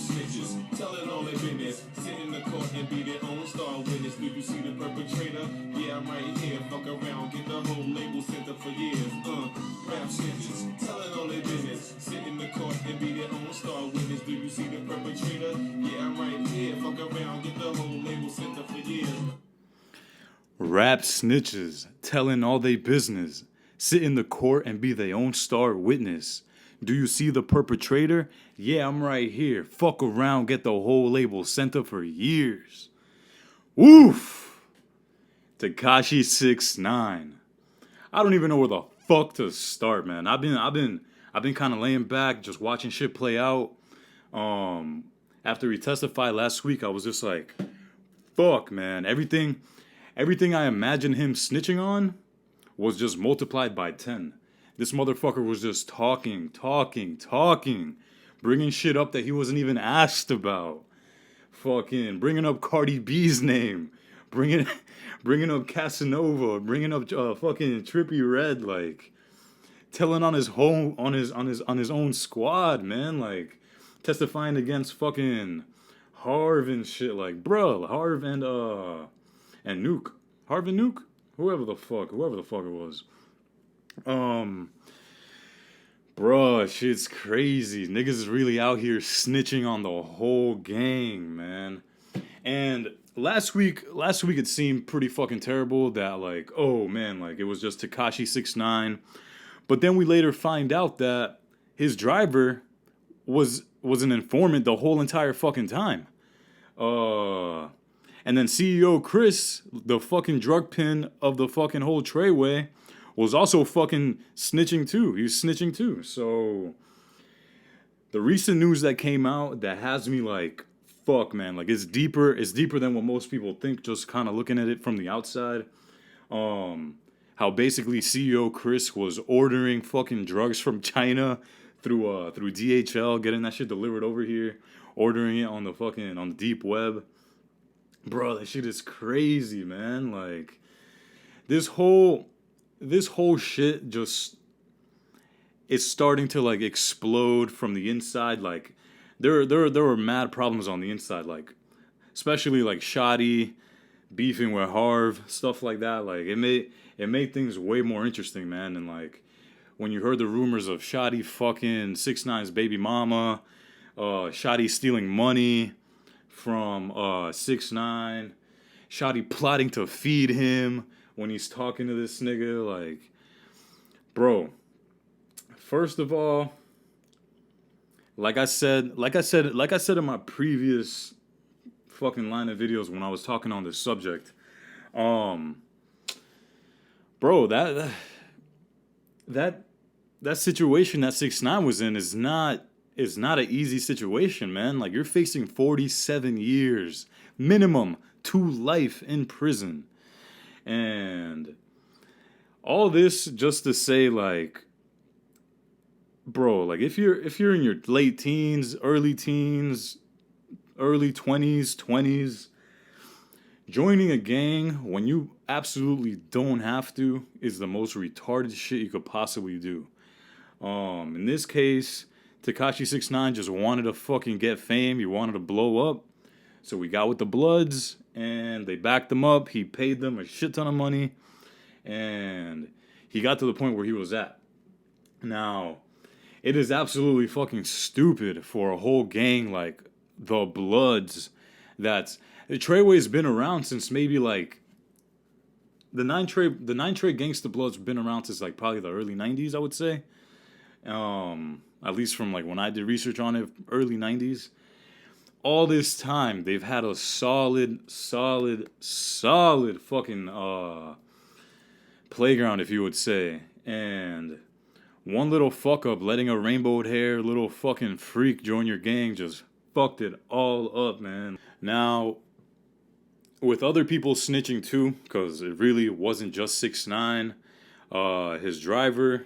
snitches, telling all their business, sit in the court and be their own star witness. Do you see the perpetrator? Yeah, I'm right here. Fuck around, get the whole label sent up for years. Rap snitches, telling all their business, sit in the court and be their own star witness. Do you see the perpetrator? Yeah, I'm right here. Fuck around, get the whole label sent up for years. Rap snitches, telling all they business, sit in the court and be their own star witness. Do you see the perpetrator? Yeah, I'm right here. Fuck around, get the whole label sent up for years. Woof! Tekashi 6ix9ine. I don't even know where the fuck to start, man. I've been kind of laying back, just watching shit play out. After he testified last week, I was just like, fuck, man. Everything I imagined him snitching on was just multiplied by 10. This motherfucker was just talking, bringing shit up that he wasn't even asked about. Fucking bringing up Cardi B's name, bringing up Casanova, bringing up fucking Trippie Redd, like telling on his own squad, man, like testifying against fucking Harv and shit, like bruh, Harv and Nuke, Harv and Nuke, whoever the fuck it was. Bruh, shit's crazy. Niggas is really out here snitching on the whole gang, man. And last week it seemed pretty fucking terrible that, like, oh man, like it was just Tekashi 6ix9ine. But then we later find out that his driver was an informant the whole entire fucking time. And then CEO Chris, the fucking drug pin of the fucking whole Treyway, was also fucking snitching too. He was snitching too. So the recent news that came out that has me like, fuck, man, like it's deeper than what most people think, just kind of looking at it from the outside. How basically CEO Chris was ordering fucking drugs from China through DHL, getting that shit delivered over here, ordering it on the deep web. Bro, that shit is crazy, man. Like this whole shit just is starting to like explode from the inside. Like there were mad problems on the inside, like especially like Shotty beefing with Harv, stuff like that. Like it made things way more interesting, man. And like when you heard the rumors of Shotty fucking 6ix9ine's baby mama, Shotty stealing money from 6ix9ine, Shotty plotting to feed him when he's talking to this nigga, like, bro, first of all, like I said in my previous fucking line of videos when I was talking on this subject, bro, that situation that 6ix9ine was in is not an easy situation, man. Like, you're facing 47 years minimum to life in prison. And all this just to say, like, bro, like if you're in your late teens, early 20s, joining a gang when you absolutely don't have to is the most retarded shit you could possibly do. In this case, Tekashi 6ix9ine just wanted to fucking get fame. He wanted to blow up. So we got with the Bloods, and they backed him up. He paid them a shit ton of money, and he got to the point where he was at. Now, it is absolutely fucking stupid for a whole gang like the Bloods the Treyway's been around since maybe like the nine Trey Gangsta Bloods been around since like probably the early 90s, I would say. At least from like when I did research on it, early 90s. All this time, they've had a solid fucking playground, if you would say. And one little fuck up, letting a rainbowed hair little fucking freak join your gang, just fucked it all up, man. Now, with other people snitching too, because it really wasn't just 6ix9ine, his driver,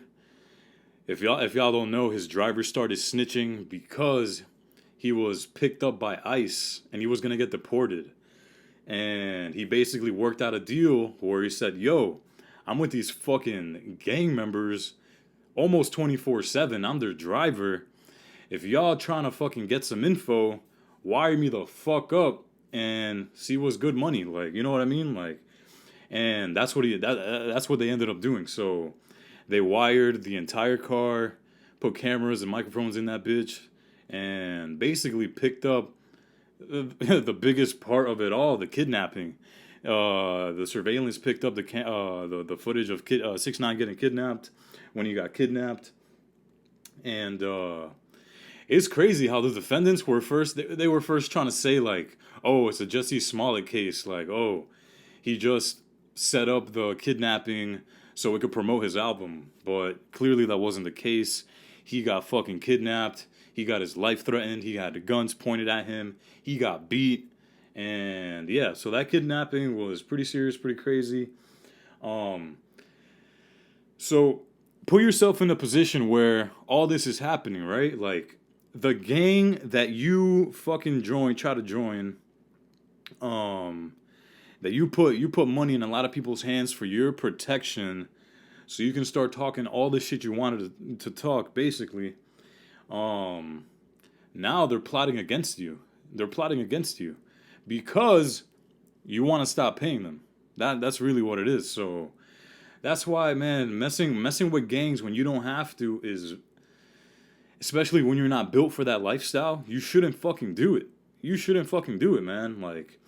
if y'all don't know, his driver started snitching because he was picked up by ICE and he was going to get deported. And he basically worked out a deal where he said, yo, I'm with these fucking gang members almost 24/7. I'm their driver. If y'all trying to fucking get some info wire me the fuck up and see what's good money. Like, you know what I mean? Like, and that's what that's what they ended up doing. So they wired the entire car, put cameras and microphones in that bitch, and basically picked up the biggest part of it all, the kidnapping. The surveillance picked up the footage of 6ix9ine getting kidnapped when he got kidnapped, and it's crazy how the defendants were first. They were first trying to say like, oh, it's a Jussie Smollett case, like, oh, he just set up the kidnapping so it could promote his album, but clearly that wasn't the case. He got fucking kidnapped. He got his life threatened. He had the guns pointed at him. He got beat. And yeah, so that kidnapping was pretty serious, pretty crazy. So put yourself in a position where all this is happening, right? Like the gang that you fucking try to join, that you put money in a lot of people's hands for your protection, so you can start talking all the shit you wanted to talk, basically. Now they're plotting against you. They're plotting against you because you want to stop paying them. That's really what it is. So that's why, man, messing with gangs when you don't have to is, especially when you're not built for that lifestyle, you shouldn't fucking do it. You shouldn't fucking do it, man. Like,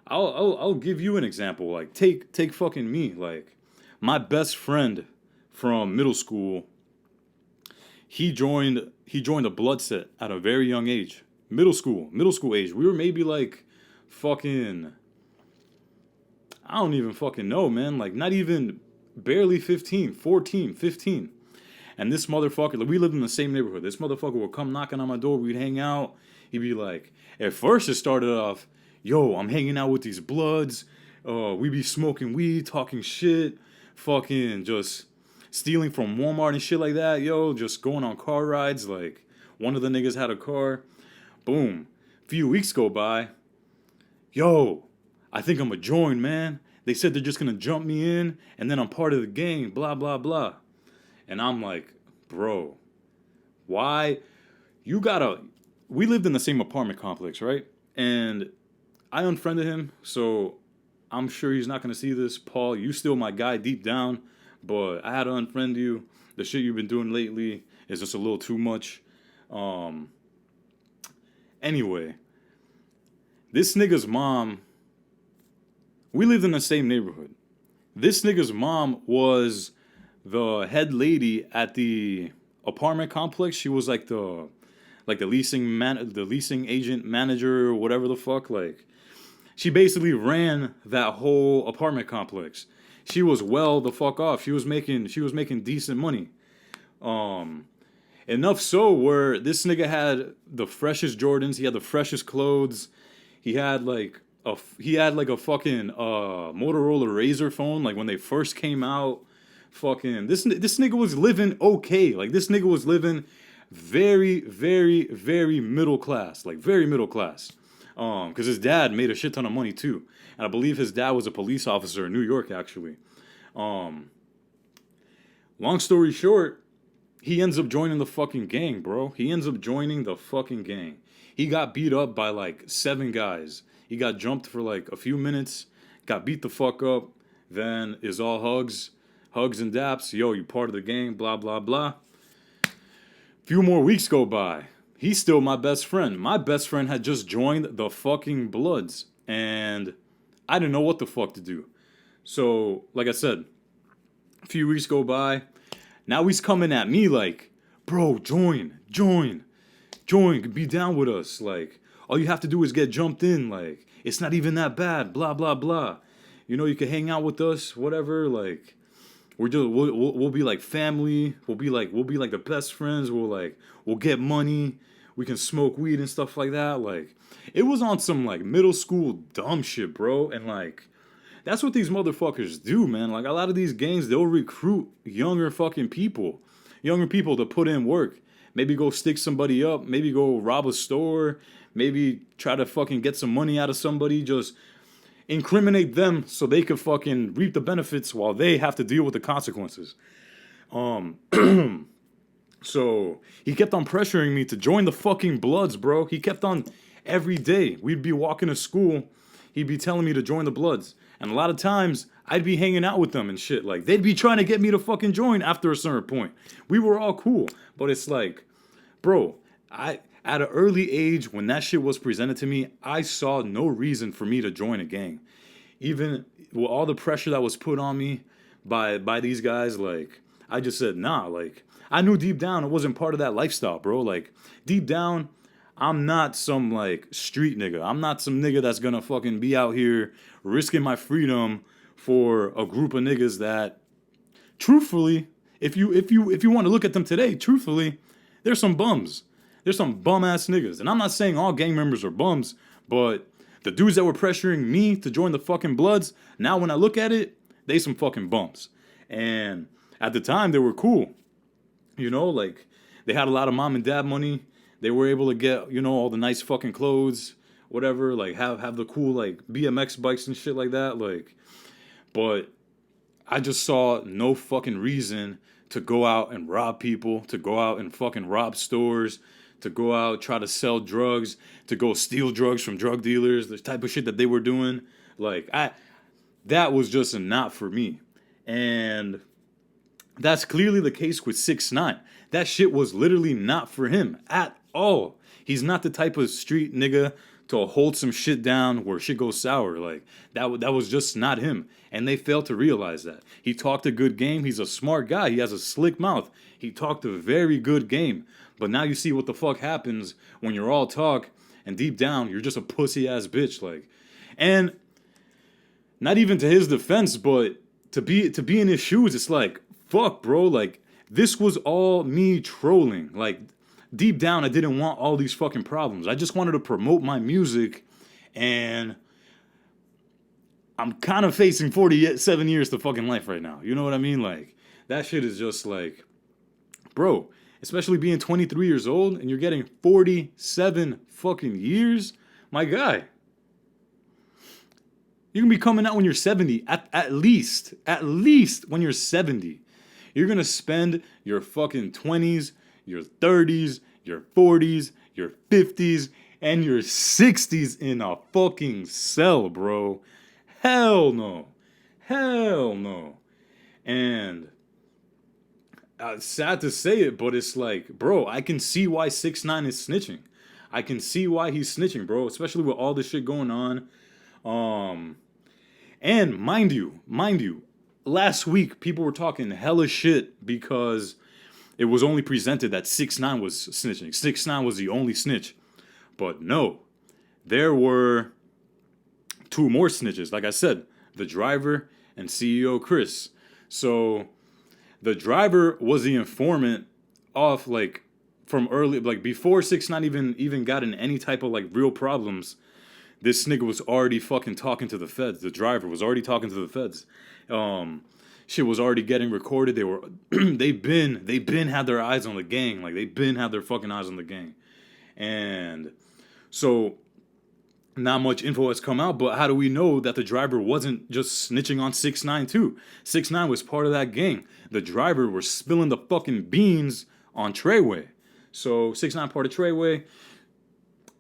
I'll give you an example. Like, take fucking me. Like, my best friend from middle school, he joined a blood set at a very young age. Middle school age. We were maybe like fucking, I don't even fucking know, man. Like, not even barely 15, 14, 15. And this motherfucker, like, we lived in the same neighborhood. This motherfucker would come knocking on my door. We'd hang out. He'd be like, at first it started off, yo, I'm hanging out with these bloods. We be smoking weed, talking shit, fucking just stealing from Walmart and shit like that. Yo, just going on car rides. Like, one of the niggas had a car. Boom. Few weeks go by. Yo, I think I'm gonna join, man. They said they're just gonna jump me in, and then I'm part of the gang, blah, blah, blah. And I'm like, bro, why? We lived in the same apartment complex, right? And I unfriended him, so I'm sure he's not gonna see this. Paul, you still my guy deep down, but I had to unfriend you. The shit you've been doing lately is just a little too much. Anyway, this nigga's mom, we lived in the same neighborhood. This nigga's mom was the head lady at the apartment complex. She was like the leasing agent manager or whatever the fuck. Like, she basically ran that whole apartment complex. She was well the fuck off. She was making decent money. Enough so where this nigga had the freshest Jordans. He had the freshest clothes. He had like a fucking Motorola Razor phone. Like when they first came out. Fucking this nigga was living okay. Like, this nigga was living very, very, very middle class. Like, very middle class. Because his dad made a shit ton of money too. And I believe his dad was a police officer in New York, actually. Long story short, he ends up joining the fucking gang, bro. He ends up joining the fucking gang. He got beat up by like 7 guys. He got jumped for like a few minutes, got beat the fuck up, then is all hugs and daps. Yo, you part of the gang, blah, blah, blah. Few more weeks go by. He's still my best friend. My best friend had just joined the fucking Bloods, and I didn't know what the fuck to do. So, like I said, a few weeks go by. Now he's coming at me like, bro, join, be down with us. Like, all you have to do is get jumped in. Like, it's not even that bad, blah, blah, blah. You know, you can hang out with us, whatever. Like, we'll be like family. We'll be like the best friends. We'll get money. We can smoke weed and stuff like that. Like, it was on some like middle school dumb shit, bro. And like, that's what these motherfuckers do, man. Like, a lot of these gangs, they'll recruit younger people to put in work. Maybe go stick somebody up. Maybe go rob a store. Maybe try to fucking get some money out of somebody. Just incriminate them so they can fucking reap the benefits while they have to deal with the consequences. So he kept on pressuring me to join the fucking Bloods, bro. He kept on every day. We'd be walking to school. He'd be telling me to join the Bloods. And a lot of times, I'd be hanging out with them and shit. Like, they'd be trying to get me to fucking join after a certain point. We were all cool. But it's like, bro, at an early age, when that shit was presented to me, I saw no reason for me to join a gang. Even with all the pressure that was put on me by these guys, like, I just said, nah, like, I knew deep down it wasn't part of that lifestyle, bro. Like, deep down, I'm not some, like, street nigga. I'm not some nigga that's gonna fucking be out here risking my freedom for a group of niggas that, truthfully, if you want to look at them today, truthfully, there's some bums. There's some bum-ass niggas. And I'm not saying all gang members are bums, but the dudes that were pressuring me to join the fucking Bloods, now when I look at it, they some fucking bums. And at the time, they were cool. You know, like, they had a lot of mom and dad money. They were able to get, you know, all the nice fucking clothes, whatever, like, have the cool, like, BMX bikes and shit like that, like, but I just saw no fucking reason to go out and rob people, to go out and fucking rob stores, to go out, try to sell drugs, to go steal drugs from drug dealers, the type of shit that they were doing. Like, that was just not for me. And that's clearly the case with 6ix9ine. That shit was literally not for him at all. He's not the type of street nigga to hold some shit down where shit goes sour. Like, that was just not him. And they failed to realize that. He talked a good game. He's a smart guy. He has a slick mouth. He talked a very good game. But now you see what the fuck happens when you're all talk and deep down you're just a pussy ass bitch. Like, and not even to his defense, but to be in his shoes, it's like, fuck, bro. Like, this was all me trolling. Like, deep down, I didn't want all these fucking problems. I just wanted to promote my music, and I'm kind of facing 47 years to fucking life right now. You know what I mean? Like, that shit is just like, bro, especially being 23 years old and you're getting 47 fucking years, my guy. You can be coming out when you're 70, at least when you're 70. You're going to spend your fucking 20s, your 30s, your 40s, your 50s, and your 60s in a fucking cell, bro. Hell no. Hell no. And sad to say it, but it's like, bro, I can see why 6ix9ine is snitching. I can see why he's snitching, bro, especially with all this shit going on. And mind you, last week people were talking hella shit because it was only presented that 6ix9ine was snitching. 6ix9ine was the only snitch. But no, there were two more snitches. Like I said, the driver and CEO Chris. So the driver was the informant off, like, from early, like, before 6ix9ine even got in any type of, like, real problems. This nigga was already fucking talking to the feds. The driver was already talking to the feds. Shit was already getting recorded. They've been had their eyes on the gang. Like, they've been had their fucking eyes on the gang. And so not much info has come out, but how do we know that the driver wasn't just snitching on 6ix9ine too? 6ix9ine was part of that gang. The driver was spilling the fucking beans on Treyway. So 6ix9ine part of Treyway.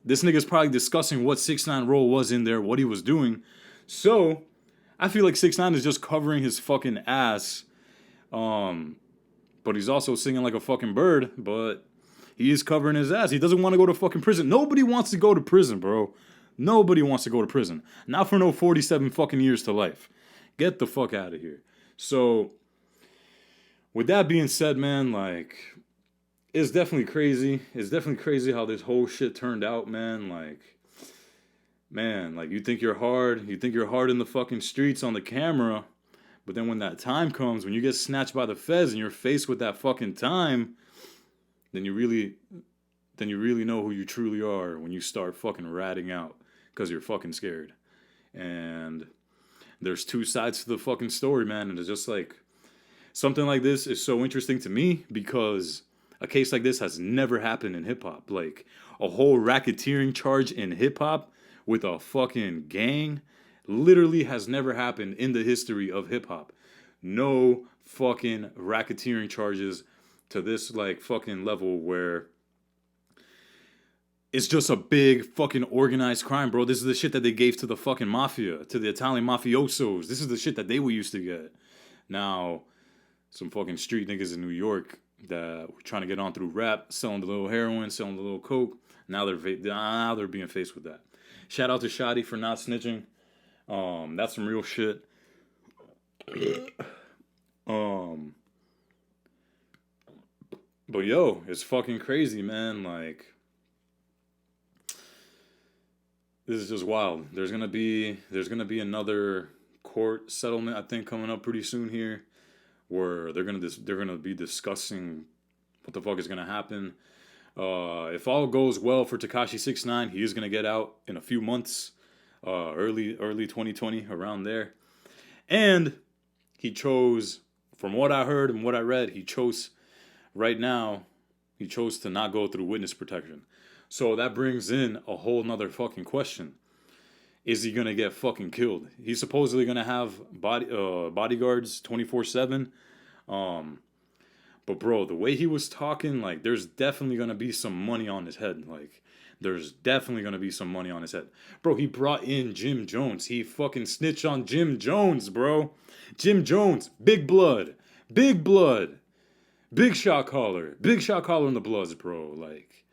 This nigga's probably discussing what 6ix9ine role was in there, what he was doing. So I feel like 6ix9ine is just covering his fucking ass. But he's also singing like a fucking bird, but he is covering his ass. He doesn't want to go to fucking prison. Nobody wants to go to prison, bro. Nobody wants to go to prison. Not for no 47 fucking years to life. Get the fuck out of here. So, with that being said, man, like, it's definitely crazy. It's definitely crazy how this whole shit turned out, man. Like, man, like, you think you're hard. You think you're hard in the fucking streets on the camera. But then when that time comes, when you get snatched by the feds and you're faced with that fucking time, then you really know who you truly are when you start fucking ratting out because you're fucking scared. And there's two sides to the fucking story, man. And it's just like, something like this is so interesting to me because a case like this has never happened in hip-hop. Like, a whole racketeering charge in hip-hop with a fucking gang literally has never happened in the history of hip-hop. No fucking racketeering charges to this, like, fucking level where it's just a big fucking organized crime, bro. This is the shit that they gave to the fucking mafia, to the Italian mafiosos. This is the shit that they were used to get. Now, some fucking street niggas in New York that were trying to get on through rap, selling the little heroin, selling the little coke. Now they're being faced with that. Shout out to Shotty for not snitching. That's some real shit. But yo, it's fucking crazy, man. Like, this is just wild. There's gonna be another court settlement, I think, coming up pretty soon here, where they're gonna be discussing what the fuck is gonna happen. If all goes well for Tekashi 6ix9ine, he is gonna get out in a few months, early 2020, around there. And he chose, from what I heard and what I read, he chose to not go through witness protection. So that brings in a whole nother fucking question. Is he gonna get fucking killed? He's supposedly gonna have bodyguards 24/7. But bro, the way he was talking, like, there's definitely gonna be some money on his head. Like, there's definitely gonna be some money on his head. Bro, he brought in Jim Jones. He fucking snitched on Jim Jones, bro. Jim Jones, big blood. Big blood. Big shot caller. Big shot caller in the Bloods, bro. Like,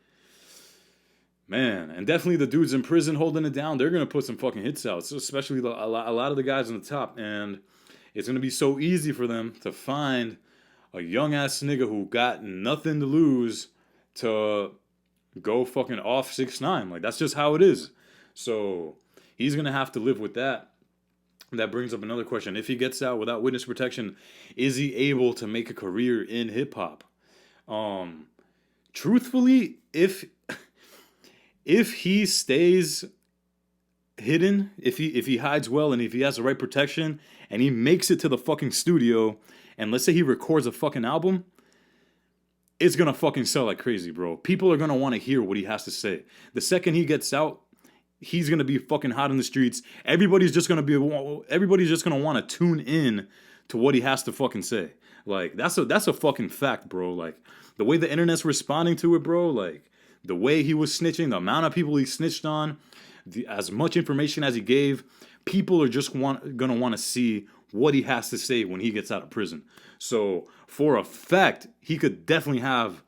man. And definitely the dudes in prison holding it down, they're going to put some fucking hits out. So especially a lot of the guys on the top. And it's going to be so easy for them to find a young-ass nigga who got nothing to lose to go fucking off 6ix9ine. Like, that's just how it is. So he's going to have to live with that. That brings up another question. If he gets out without witness protection, is he able to make a career in hip-hop? Truthfully, if he stays hidden, if he hides well, and if he has the right protection, and he makes it to the fucking studio, and let's say he records a fucking album, it's gonna fucking sell like crazy, bro. People are gonna want to hear what he has to say. The second he gets out, he's gonna be fucking hot in the streets. Everybody's just gonna want to tune in to what he has to fucking say. Like, that's a fucking fact, bro. Like, the way the internet's responding to it, bro. Like, the way he was snitching, the amount of people he snitched on, as much information as he gave, people are just gonna want to see what he has to say when he gets out of prison. So, for a fact, he could definitely have,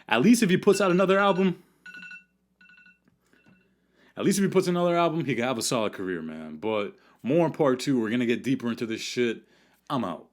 at least if he puts out another album, he could have a solid career, man. But more in part two, we're going to get deeper into this shit. I'm out.